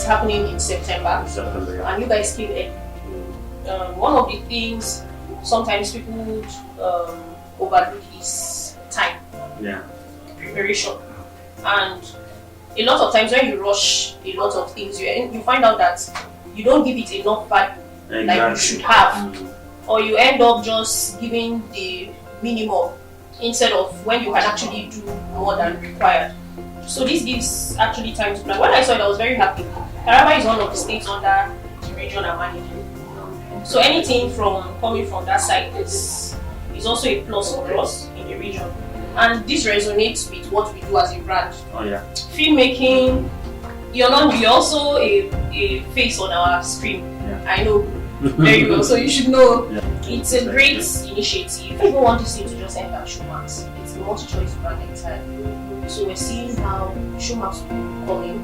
is happening in September. Yeah. And you guys came in. One of the things sometimes people would overlook is time. Yeah. Preparation. And a lot of times when you rush a lot of things, you find out that you don't give it enough value like you should have. Or you end up just giving the minimum instead of when you can actually do more than required. So this gives actually time to plan. When I saw it, I was very happy. Taraba is one of the states under the region I'm managing. So anything from coming from that side is also a plus for us in the region. And this resonates with what we do as a brand. Oh yeah. Filmmaking, you're also a face on our screen. Yeah. I know very well, so you should know. Yeah. It's a great initiative. I don't want this thing to just end at Showmax. It's a multi-choice brand entirely. So we're seeing how Showmax will come in,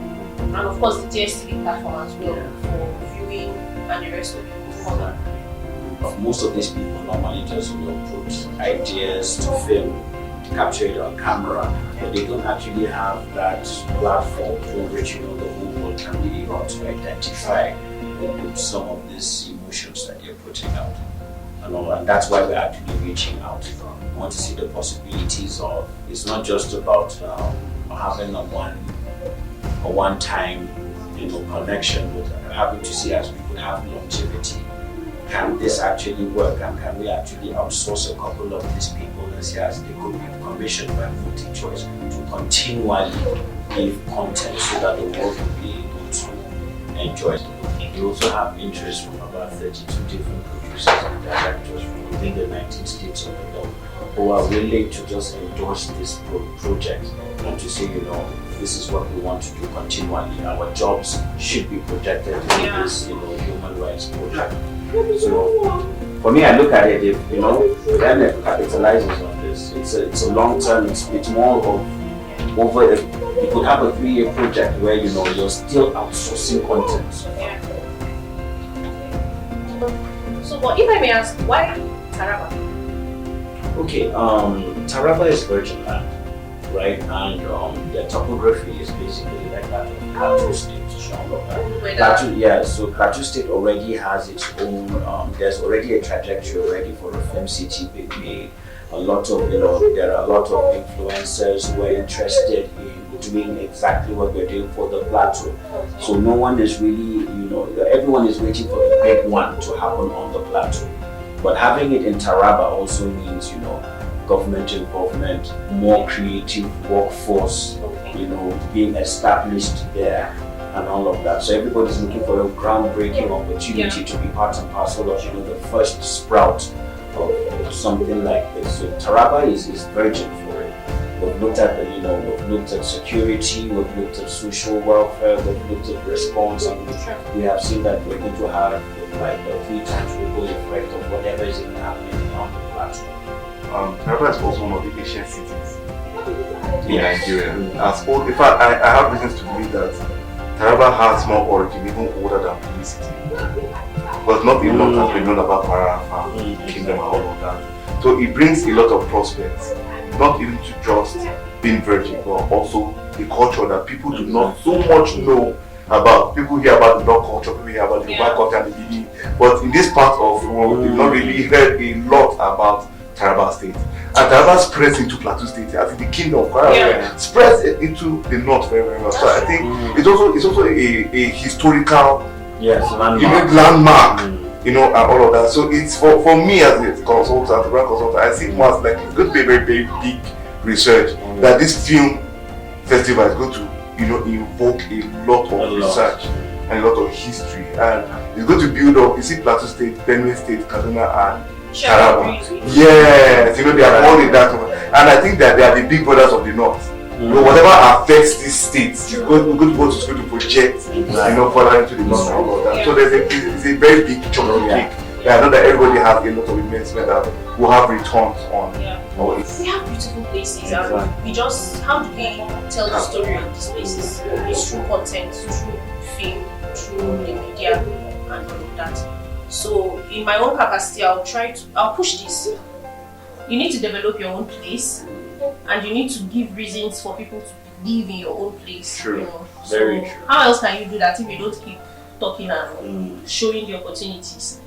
and of course the TSTV platform as well for viewing and the rest of it will come in. Most of these people normally just put ideas to film, capture it on camera, but they don't actually have that platform through which the whole world can be able to identify some of these emotions that you're putting out. And that's why we're actually reaching out. We want to see the possibilities of, it's not just about having a one-time connection, but having to see as we could have longevity. Can this actually work, and can we actually outsource a couple of these people and see as they could be commissioned by multi-choice to continually give content so that the world will be able to enjoy it. We also have interest from about 32 different producers and directors from within the 19 states of the world who are willing to just endorse this project and to say, this is what we want to do continually. Our jobs should be projected in this, human rights project. So, for me, I look at it, if Mnet capitalizes on this, it's a long term, it's more of over you could have a 3-year project where you're still outsourcing content. So, but if I may ask, why Taraba? Okay, Taraba is virgin land, right? And the topography is basically like that of Plateau State. So Plateau State already has its own, there's already a trajectory already for a film city being made. A lot of, there are a lot of influencers who are interested in doing exactly what we're doing for the plateau. So no one is really, everyone is waiting for the big one to happen on the plateau. But having it in Taraba also means, government involvement, more creative workforce, being established there and all of that. So everybody's looking for a groundbreaking opportunity to be part and parcel of, the first sprout of something like this. So Taraba is virgin for it. We've looked at we've looked at security, we've looked at social welfare, we've looked at response, and we have seen that we're going to have like a 3 times ripple effect of whatever is even happening on the platform. Taraba is also one of the ancient cities in Nigeria. As old, in fact, I have reasons to believe that Taraba has more origin, even older than Benin City. But not a lot has been known about Parafa, Kingdom, and all of that. So it brings a lot of prospects, not even to just being virgin, but also the culture that people do not so much know about. People hear about the dog culture, people hear about the white culture and the Benin. But in this part of the world, they've not really heard a lot about Taraba State. And Taraba spreads into Plateau State, as in the kingdom of Kwara, spreads into the north very, very well. So I think it's also a historical landmark, and all of that. So it's for me as a consultant, a brand consultant, I see it more as like it's going to be a very, very big research that this film festival is going to invoke a lot of research and a lot of history, and it's going to build up. You see Plateau State, Benue State, Kaduna, and Taraba. Yes, they are all in that one. And I think that they are the big brothers of the north. Whatever affects these states, we're going to go to school to project, further into the north and all that. So it's a very big chunk of cake. I know that everybody has a lot of investment that will have returns on. We have beautiful places, and we just, how do we tell the story of these places? It's through content, through film, through the media, and all of that. So in my own capacity, I'll push this. You need to develop your own place, and you need to give reasons for people to live in your own place. True. You know? Very So true. how else can you do that if you don't keep talking and showing the opportunities?